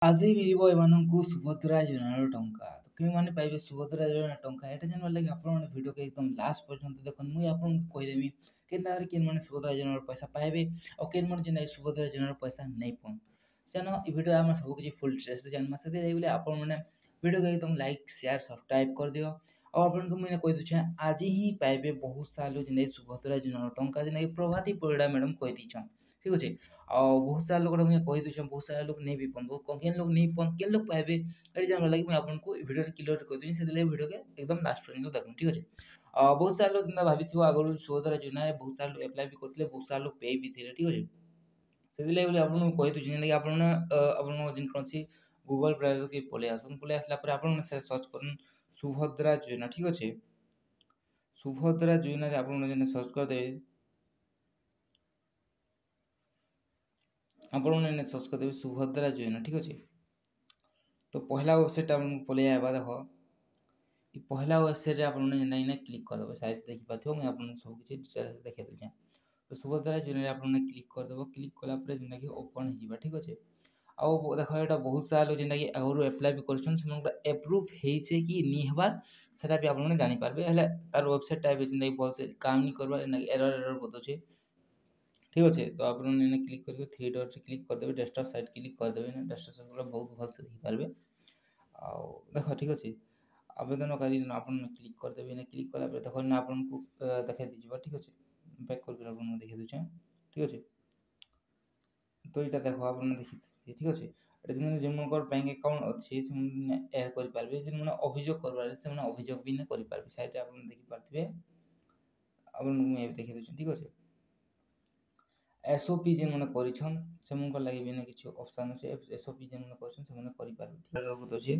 ଆଜି ମିଳିବ ଏମାନଙ୍କୁ ସୁଭଦ୍ରା ଯୋଜନାର ଟଙ୍କା। ତ କେଉଁମାନେ ପାଇବେ ସୁଭଦ୍ରା ଯୋଜନା ଟଙ୍କା ଏଇଟା ଜାଣିବାର ଲାଗି ଆପଣମାନେ ଭିଡ଼ିଓକୁ ଏକଦମ ଲାଷ୍ଟ ପର୍ଯ୍ୟନ୍ତ ଦେଖନ୍ତୁ। ମୁଇଁ ଆପଣଙ୍କୁ କହିଦେବି କେନ୍ତାକରି କେନ୍ମାନେ ସୁଭଦ୍ରା ଯୋଜନାର ପଇସା ପାଇବେ ଆଉ କେନ୍ମାନେ ଯେନ୍ତା ସୁଭଦ୍ରା ଯୋଜନାର ପଇସା ନେଇ ପାଉନ୍। ଜାନ ଏ ଭିଡ଼ିଓ ଆମେ ସବୁ କିଛି ଫୁଲ୍ ଡିଟେଲ୍ସରେ ଜାଣିବା। ସେଥିଲାଗି ବୋଲି ଆପଣମାନେ ଭିଡ଼ିଓକୁ ଏକଦମ ଲାଇକ୍ ସେୟାର ସବସ୍କ୍ରାଇବ୍ କରିଦିଅ। ଆଉ ଆପଣଙ୍କୁ ମୁଇଁ କହିଦେଉଛେ ଆଜି ହିଁ ପାଇବେ ବହୁତ ସାରା ଯେନ୍ଟାକି ସୁଭଦ୍ରା ଯୋଜନାର ଟଙ୍କା ଯେନ୍ଟାକି ପ୍ରଭାତୀ ପରିଡ଼ା ମ୍ୟାଡ଼ାମ୍ କହିଦେଇଛନ୍। ঠিক আছে ଆଉ ବହୁତ ସାରା ଲୋକ ମୁଇଁ କହିଦେଉଛେ ବହୁତ ସାରା ଲୋକ ନେଇ ବି ପାଉନ୍ ବହୁତ କେନ୍ ଲୋକ ନେଇ ପାଉନ୍ କେନ୍ ଲୋକ ପାଇବେ ଏଠି ଜାଣିବାର ଲାଗି ମୁଇଁ ଆପଣଙ୍କୁ ଏ ଭିଡ଼ିଓରେ କ୍ଲିୟର କହିଦେଉଛେ। ସେଥିଲାଗି ଭିଡ଼ିଓକେ একদম ଲାଷ୍ଟ পর্যন্ত দেখুন। ঠিক আছে ବହୁତ ସାରା ଲୋକ ଯେନ୍ତା ଭାବିଥିବ ଆଗରୁ ସୁଭଦ୍ରା ଯୋଜନାରେ ବହୁତ ସାରା ଲୋକ ଆପ୍ଲାଏ ବି କରିଥିଲେ ବହୁତ ସାରା ଲୋକ ପେ ବି ଥିଲେ। ঠিক আছে ସେଥିଲାଗି ବୋଲି ଆପଣଙ୍କୁ କହିଦେଉଛେ ଯେନ୍ଟାକି ଆପଣଙ୍କ ଯେନ୍ କୌଣସି ଗୁଗଲ ବ୍ରାଉଜରକେ ପଳେଇ ଆସୁନ୍। ପଳେଇ ଆସିଲା ପରେ ଆପଣ ସର୍ଚ୍ଚ କରୁନ୍ ସୁଭଦ୍ରା ଯୋଜନା। ঠিক আছে ସୁଭଦ୍ରା ଯୋଜନାରେ ଆପଣ ଯେନ୍ ସର୍ଚ୍ଚ କରିଦେବେ ଆପଣମାନେ ସର୍ଚ୍ଚ କରିଦେବେ ସୁଭଦ୍ରା ଯୋଜନା। ঠিক আছে তো পহলা ওয়েবসাইট आपको पलि आएबा देख ये पहला वेबसाइट आपने जेना क्लिक करदेव साइड देखिपारे मुझे आपको सब किसी डिटेल्स देखे दूचे। तो सुभद्रा जोजना आपने क्लिक करदेव क्लिक कलापर जेनटा कि ओपन हो। ठीक अच्छे आउ देख यहाँ बहुत सारा लोग जेनटा कि आगु एप्लाय भी कर एप्रुव होइछे कि नी हबार सेटा भी आपने जानिपारे हेले तार वेबसाइट टाइप जेनटा कि भलसे काम नहीं करवा एरर एरर बताउछे। ठीक अच्छे तो आपने क्लिक करके थ्री डॉट से क्लिक करदेवे डेस्कटॉप साइट क्लिक करदेवे डेस्कटॉप साइट बहुत भलसे देखिपारे आउ देख। ठीक अच्छे आवेदनकारी आपन क्लिक करदेवे क्लिक कलापर देख आपको देखा दीजिए। ठीक अच्छे बैक करके आपको देखा दूचे। ठीक अच्छे तो यहाँ देख आप देखी। ठीक अच्छे जो बैंक अकाउंट अच्छे से ऐड करेंगे जो मैंने अभियोग करवार से अभियोग भी नहीं करेंगे साइड आप देखिपारे आपको देखा दूचे। ठीक अच्छे एसओपी जेन मैंने करिछन सेमनकर लागि भी किछु ऑप्शन अछि एसओपी जेन मैंने करछन से मैंने करि पारबे। ठीक बहुत अछि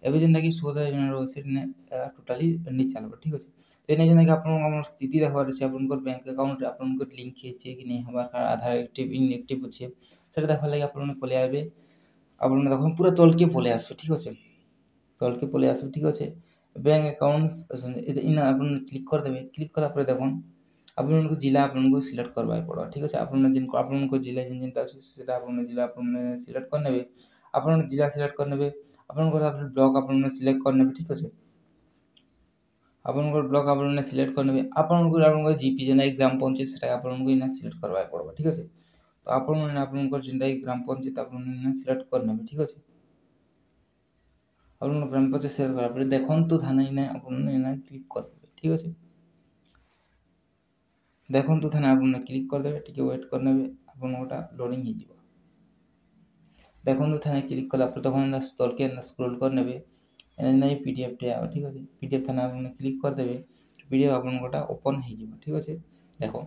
एबे जेनटा कि सुभद्रा योजना रो से ने टोटली नि चलबो। ठीक अछि तेने जेना कि आपन हमर स्थिति देखबार अछि आपनकर बैंक अकाउंट आपनकर लिंक छै कि नहीं हमार आधार एक्टिव इनएक्टिव अछि सेटा देखबार लागि आपन पले आबे आपन देखो पूरा तल के पले आसबे। ठीक अछि तल के पले आसबे। ठीक अछि बैंक अकाउंट इन आपन क्लिक कर देबे क्लिक कला पर देखन आपन जिला आपन सिलेक्ट करबा पड़ो। ठीक है आपन जिला जिनटा अच्छे से जिला आपन सिलेक्ट कर नेबे आपन जिला सिलेक्ट कर नेबे आपन ब्लॉक आपन सिलेक्ट कर नेबे। ठीक है आपन ब्लॉक आपन सिलेक्ट कर नेबे आपन जीपी जेना ग्राम पंचायत सेटा आपन इना सिलेक्ट करबा पड़ो। ठीक है तो आपन जिनटा ग्राम पंचायत आपन सिलेक्ट कर नेबे। ठीक है आपन ग्राम पंचायत सिलेक्ट करा पर देखन तो थाना इना आपन इना क्लिक कर देबे। ठीक है देखो तो थाना आपने क्लिक करदे टी वेट करने आपन गोटा लोडिंग हो देखो तो थाना क्लिक कलापर तक तल के स्क्रोल करने पीडीएफ टे आ। ठीक अच्छे पीडीएफ थाना आपने क्लिक करदे पीडीएफ आपन गोटा ओपन हो। ठीक अच्छे देखो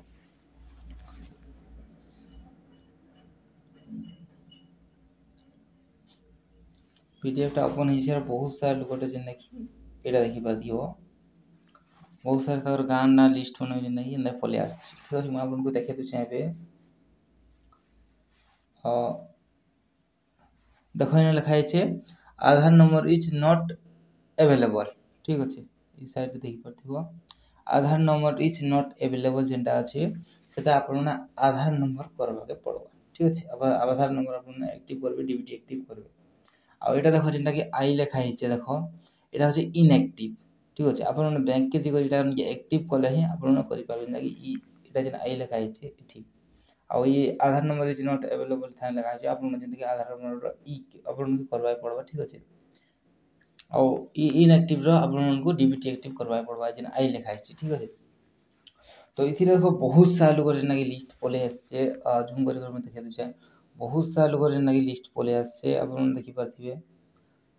पीडीएफ टा ओपन हो बहुत सारा लोग जेन कि यहाँ देखिपार बहुत सारे गाँ ना लिस्ट होने जेन पलि आस। ठीक अच्छे मुझे आपको देखे दूचे ए देख लिखाई है Aadhaar number is not available. ठीक अच्छे ये साइड देखिपार Aadhaar number is not available जेनटा अच्छे सेटा आपन आधार नंबर करवा के पड़ो। ठीक अच्छे अब आधार नंबर आपन एक्टिव करबे डीबीटी एक्टिव करबे आ एटा देखो जेनटा कि आई लिखाई है देखो एटा होचे इनएक्टिव। ठीक अच्छे आपन बैंक के दिगर एटा एक्टिव कले ही आपन करि पारबे ना कि एटा जेन आई लिखाई है ठीक आ ये आधार नंबर इज नॉट अवेलेबल था लगा है आपन जेन कि आधार नंबर ई आपन करबा पड़बा। ठीक अच्छे आ इनएक्टिव रो आपन को डीबीटी एक्टिव करबा पड़बा जेन आई लिखाई है। ठीक अच्छे तो इथि देखो बहुत सारा लोग जेन कि लिस्ट पले आसे जूम कर मैं देखा दूचे बहुत सारा लोग जेन कि लिस्ट पले आसे आपन देखि पारथिबे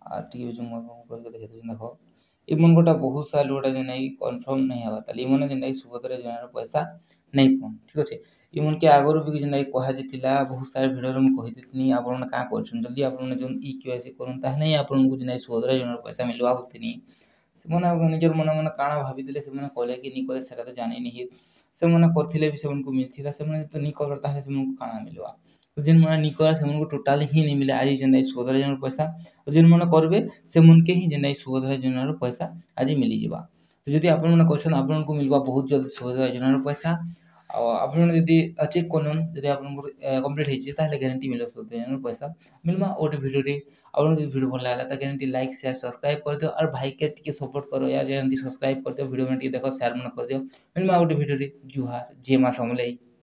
आ टी जूम करके देखा दूचे देखो इमन गोटा बहुत सारा लोग जेन कि कंफर्म नहीं हवा ताली इमन जेन कि सुभद्रा योजना पैसा नहीं पाउन। ठीक अच्छे इमन के आगुरी भी जेन कहा जाता बहुत सारे भिडियो में कही देती आपन क्या कर जल्दी आपन जो ई केवाईसी करन ताहने आपन को जेन सुभद्रा योजना पैसा मिलवा बोलती से निजर मन मन काଣା भाभी से कले कि नहीं कले सेटा तो जानी नहीं से मैंने करथिले भी से उनको मिलथिला से मैंने तो नहीं कर ताहले से उनको काଣା मिलवा तो जिन मैंने नहीं कर से उनको टोटल ही नहीं मिले आज जेन सुभद्रा योजना पैसा जिन मैंने करबे से मन के ही जेन सुभद्रा योजना पैसा आज मिली जावा। तो जदि आपन मैंने क्वेश्चन आपन को मिलवा बहुत जल्दी सुभद्रा योजना पैसा ଆପଣ ଯଦି ଚେକ୍ କରୁନ୍ ଯଦି ଆପଣଙ୍କର କମ୍ପ୍ଲିଟ୍ ହେଇଛି ତାହେଲେ ଗ୍ୟାରେଣ୍ଟି ମିଳିବ 17,000 पैसा मिलमा गोटे वीडियो रे आपन যদি ভিডিও ভাল লাগলা তা গ্যারেন্টি লাইক শেয়ার সবস্ক্রাইব করে দিও আর ভাই के টিকে सपोर्ट करो यार ग्यारंटी सब्सक्राइब कर दियो वीडियो में टिके देखो शेयर मन कर दियो मिलमा गोटे वीडियो रे जुहार जय मां समलेई।